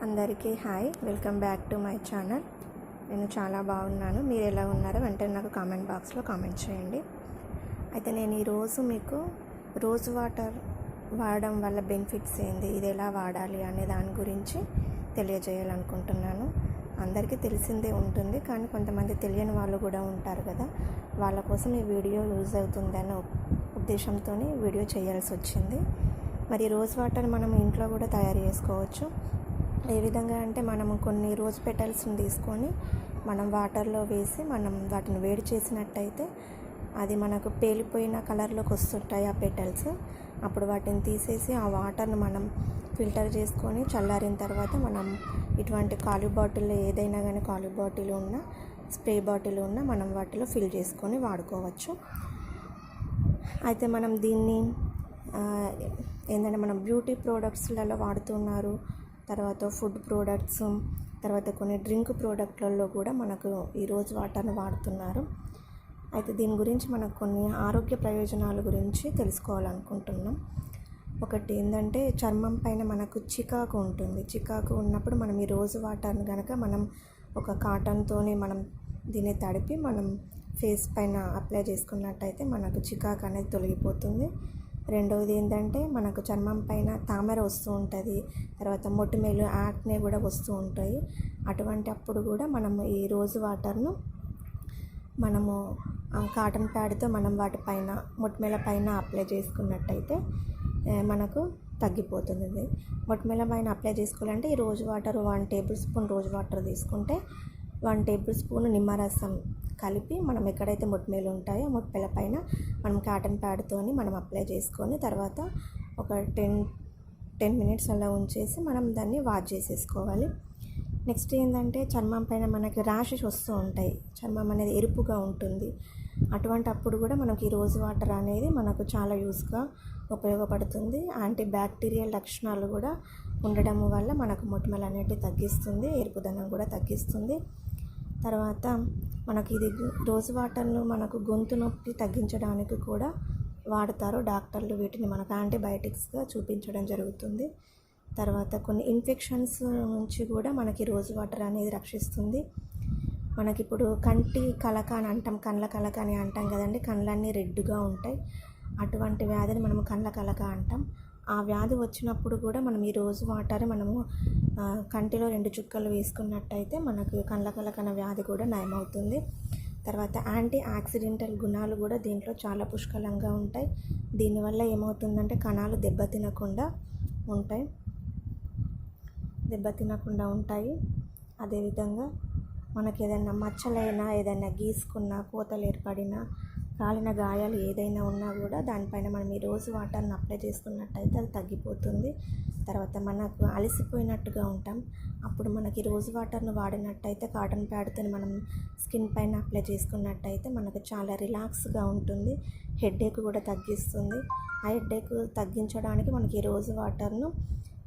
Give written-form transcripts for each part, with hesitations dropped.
అందరికీ hi, welcome back to my channel. నేను చాలా బాగున్నాను. మీరు ఎలా ఉన్నారో వెంటనే నాకు కామెంట్ బాక్స్లో కామెంట్ చేయండి. అయితే నేను ఈరోజు మీకు రోజ్ వాటర్ వాడడం వల్ల బెనిఫిట్స్ ఏంది, ఇది ఎలా వాడాలి అనే దాని గురించి తెలియజేయాలనుకుంటున్నాను. అందరికీ తెలిసిందే ఉంటుంది, కానీ కొంతమంది తెలియని వాళ్ళు కూడా ఉంటారు కదా, వాళ్ళ కోసం ఈ వీడియో యూజ్ అవుతుందన్న ఉద్దేశంతో వీడియో చేయాల్సి వచ్చింది. మరి రోజ్ వాటర్ మనం ఇంట్లో కూడా తయారు చేసుకోవచ్చు. ఏ విధంగా అంటే, మనము కొన్ని రోజ్ పెటల్స్ని తీసుకొని మనం వాటర్లో వేసి మనం వాటిని వేడి చేసినట్టయితే అది మనకు పేలిపోయిన కలర్లోకి వస్తుంటాయి ఆ పెటల్స్. అప్పుడు వాటిని తీసేసి ఆ వాటర్ను మనం ఫిల్టర్ చేసుకొని చల్లారిన తర్వాత మనం ఇటువంటి ఖాళీ బాటిల్, ఏదైనా కానీ ఖాళీ బాటిల్ ఉన్న స్ప్రే బాటిల్ ఉన్న మనం వాటిలో ఫిల్ చేసుకొని వాడుకోవచ్చు. అయితే మనం దీన్ని ఏంటంటే మనం బ్యూటీ ప్రోడక్ట్స్లలో వాడుతున్నారు, తర్వాత ఫుడ్ ప్రోడక్ట్స్, తర్వాత కొన్ని డ్రింక్ ప్రోడక్ట్లలో కూడా మనకు ఈ రోజ్ వాటర్ని వాడుతున్నారు. అయితే దీని గురించి మనకు కొన్ని ఆరోగ్య ప్రయోజనాల గురించి తెలుసుకోవాలనుకుంటున్నాం. ఒకటి ఏంటంటే, చర్మం పైన మనకు చికాకు ఉంటుంది. చికాకు ఉన్నప్పుడు మనం ఈ రోజ్ వాటర్ని కనుక మనం ఒక కాటన్తోని మనం దీన్ని తడిపి మనం ఫేస్ పైన అప్లై చేసుకున్నట్టయితే మనకు చికాకు అనేది తొలగిపోతుంది. రెండవది ఏంటంటే, మనకు చర్మం పైన తామర వస్తూ ఉంటుంది, తర్వాత మొటిమలు, యాక్నే కూడా వస్తూ ఉంటాయి. అటువంటి అప్పుడు కూడా మనము ఈ రోజ్ వాటర్ను మనము కాటన్ ప్యాడ్తో మనం వాటిపైన మొటిమల పైన అప్లై చేసుకున్నట్టయితే మనకు తగ్గిపోతుంది. మొటిమల పైన అప్లై చేసుకోవాలంటే ఈ rose water 1 table spoon rose water తీసుకుంటే 1 టేబుల్ స్పూన్ నిమ్మరసం కలిపి మనం ఎక్కడైతే మొటిమలు ఉంటాయో మొటిమల పైన మనం కాటన్ ప్యాడ్తోని మనం అప్లై చేసుకొని తర్వాత ఒక 10 మినిట్స్ అలా ఉంచేసి మనం దాన్ని వాష్ చేసేసుకోవాలి. నెక్స్ట్ ఏంటంటే, చర్మం పైన మనకి ర్యాషెస్ వస్తూ ఉంటాయి, చర్మం అనేది ఎరుపుగా ఉంటుంది. అటువంటి అప్పుడు కూడా మనకి ఈ రోజ్ వాటర్ అనేది మనకు చాలా యూస్గా ఉపయోగపడుతుంది. యాంటీ బ్యాక్టీరియల్ లక్షణాలు కూడా ఉండడం వల్ల మనకు మొటిమలు అనేటివి తగ్గిస్తుంది, ఎరుపుదనం కూడా తగ్గిస్తుంది. తర్వాత మనకి ఇది రోజ్ వాటర్ను మనకు గొంతు నొప్పి తగ్గించడానికి కూడా వాడతారు డాక్టర్లు. వీటిని మనకు యాంటీబయాటిక్స్గా చూపించడం జరుగుతుంది. తర్వాత కొన్ని ఇన్ఫెక్షన్స్ నుంచి కూడా మనకి రోజ్ వాటర్ అనేది రక్షిస్తుంది. మనకిప్పుడు కంటి కలక అని అంటాం, కండ్ల కలక అని అంటాం కదండి, కండ్లన్నీ రెడ్గా ఉంటాయి. అటువంటి వ్యాధిని మనము కండ్ల కలక అంటాం. ఆ వ్యాధి వచ్చినప్పుడు కూడా మనం ఈ రోజ్ వాటర్ మనము కంటిలో 2 చుక్కలు వేసుకున్నట్టయితే మనకు కండ్ల కలకన వ్యాధి కూడా నయమవుతుంది. తర్వాత యాంటీ ఆక్సిడెంటల్ గుణాలు కూడా దీంట్లో చాలా పుష్కలంగా ఉంటాయి. దీనివల్ల ఏమవుతుందంటే, కణాలు దెబ్బతినకుండా ఉంటాయి. అదేవిధంగా మనకి ఏదైనా మచ్చలైనా, ఏదైనా గీసుకున్నా, కోతలు ఏర్పడినా, కాలిన గాయాలు ఏదైనా ఉన్నా కూడా దానిపైన మనం ఈ రోజ్ వాటర్ని అప్లై చేసుకున్నట్టయితే అది తగ్గిపోతుంది. తర్వాత మనకు అలసిపోయినట్టుగా ఉంటాం, అప్పుడు మనకి రోజ్ వాటర్ను వాడినట్టయితే కాటన్ ప్యాడ్తో మనం స్కిన్ పైన అప్లై చేసుకున్నట్టయితే మనకు చాలా రిలాక్స్గా ఉంటుంది. హెడేక్ కూడా తగ్గిస్తుంది. ఆ హెడేక్ తగ్గించడానికి మనకి ఈ రోజ్ వాటర్ను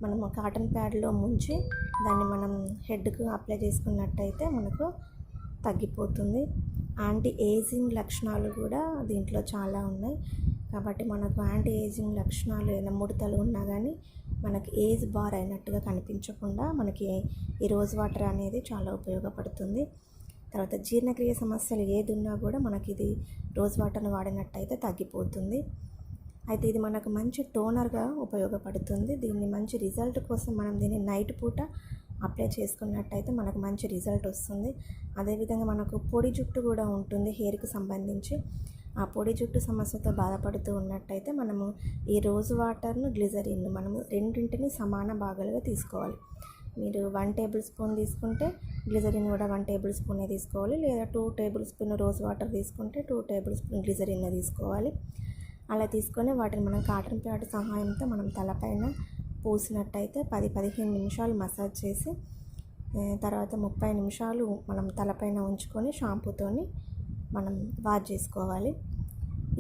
మనము కాటన్ ప్యాడ్లో ముంచి దాన్ని మనం హెడ్కు అప్లై చేసుకున్నట్టయితే మనకు తగ్గిపోతుంది. యాంటీ ఏజింగ్ లక్షణాలు కూడా దీంట్లో చాలా ఉన్నాయి. కాబట్టి మనకు యాంటీ ఏజింగ్ లక్షణాలు, ఏదైనా ముడతలు ఉన్నా కానీ మనకి ఏజ్ బార్ అయినట్టుగా కనిపించకుండా మనకి ఈ రోజ్ వాటర్ అనేది చాలా ఉపయోగపడుతుంది. తర్వాత జీర్ణక్రియ సమస్యలు ఏది ఉన్నా కూడా మనకి ఇది రోజ్ వాటర్ని వాడినట్టయితే తగ్గిపోతుంది. అయితే ఇది మనకు మంచి టోనర్గా ఉపయోగపడుతుంది. దీన్ని మంచి రిజల్ట్ కోసం మనం దీన్ని నైట్ పూట అప్లై చేసుకున్నట్టయితే మనకు మంచి రిజల్ట్ వస్తుంది. అదేవిధంగా మనకు పొడి జుట్టు కూడా ఉంటుంది హెయిర్కి సంబంధించి. ఆ పొడి జుట్టు సమస్యతో బాధపడుతూ ఉన్నట్టయితే మనము ఈ రోజ్ వాటర్ను, గ్లిజరిన్ మనము రెండింటిని సమాన భాగాలుగా తీసుకోవాలి. మీరు 1 టేబుల్ స్పూన్ తీసుకుంటే గ్లిజరిన్ కూడా 1 టేబుల్ స్పూనే తీసుకోవాలి, లేదా 2 టేబుల్ స్పూన్ రోజ్ వాటర్ తీసుకుంటే 2 టేబుల్ స్పూన్ గ్లిజరిన్ తీసుకోవాలి. అలా తీసుకొని వాటిని మనం కాటన్ ప్యాడ్ సహాయంతో మనం తలపైన పూసినట్టయితే 10-15 నిమిషాలు మసాజ్ చేసి తర్వాత 30 నిమిషాలు మనం తలపైన ఉంచుకొని షాంపూతోని మనం వాష్ చేసుకోవాలి.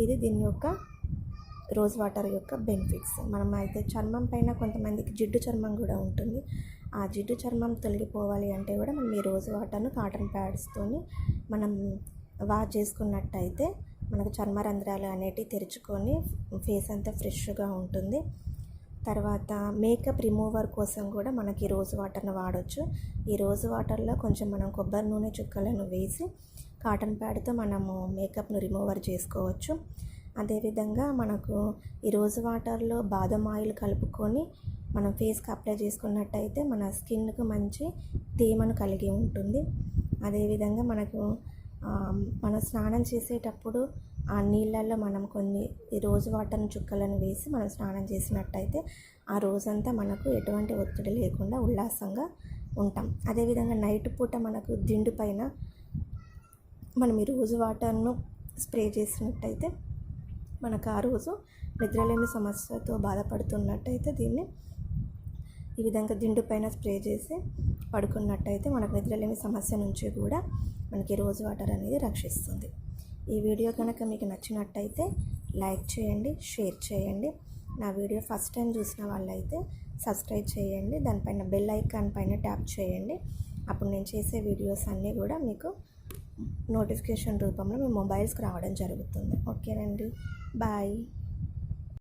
ఇది దీని యొక్క రోజ్ వాటర్ యొక్క బెనిఫిట్స్. మనం అయితే చర్మం పైన కొంతమందికి జిడ్డు చర్మం కూడా ఉంటుంది. ఆ జిడ్డు చర్మం తొలగిపోవాలి అంటే కూడా మనం ఈ రోజ్ వాటర్ను కాటన్ ప్యాడ్స్తోని మనం వాష్ చేసుకున్నట్టయితే మనకు చర్మ రంధ్రాలు అనేటివి తెరుచుకొని ఫేస్ అంతా ఫ్రెష్గా ఉంటుంది. తర్వాత మేకప్ రిమూవర్ కోసం కూడా మనకి రోజ్ వాటర్ని వాడచ్చు. ఈ రోజ్ వాటర్లో కొంచెం మనం కొబ్బరి నూనె చుక్కలను వేసి కాటన్ ప్యాడ్తో మనము మేకప్ను రిమూవర్ చేసుకోవచ్చు. అదేవిధంగా మనకు ఈ రోజ్ వాటర్లో బాదం ఆయిల్ కలుపుకొని మనం ఫేస్కి అప్లై చేసుకున్నట్టయితే మన స్కిన్కు మంచి తేమను కలిగి ఉంటుంది. అదేవిధంగా మనకు మనం స్నానం చేసేటప్పుడు ఆ నీళ్ళల్లో మనం కొన్ని ఈ రోజ్ వాటర్ చుక్కలను వేసి మనం స్నానం చేసినట్టయితే ఆ రోజంతా మనకు ఎటువంటి ఒత్తిడి లేకుండా ఉల్లాసంగా ఉంటాం. అదేవిధంగా నైట్ పూట మనకు దిండు పైన మనం ఈ రోజ్ వాటర్ను స్ప్రే చేసినట్టయితే మనకు ఆ రోజు నిద్రలేమి సమస్యతో బాధపడుతున్నట్టయితే దీన్ని ఈ విధంగా దిండు పైన స్ప్రే చేసి పడుకున్నట్టయితే మనకు నిద్రలేమి సమస్య నుంచి కూడా మనకి రోజ్ వాటర్ అనేది రక్షిస్తుంది. ఈ వీడియో కనుక మీకు నచ్చినట్టయితే లైక్ చేయండి, షేర్ చేయండి. నా వీడియో ఫస్ట్ టైం చూసిన వాళ్ళైతే సబ్స్క్రైబ్ చేయండి. దానిపైన బెల్ ఐకాన్ పైన ట్యాప్ చేయండి. అప్పుడు నేను చేసే వీడియోస్ అన్నీ కూడా మీకు నోటిఫికేషన్ రూపంలో మీ మొబైల్స్కి రావడం జరుగుతుంది. ఓకేనండి, బాయ్.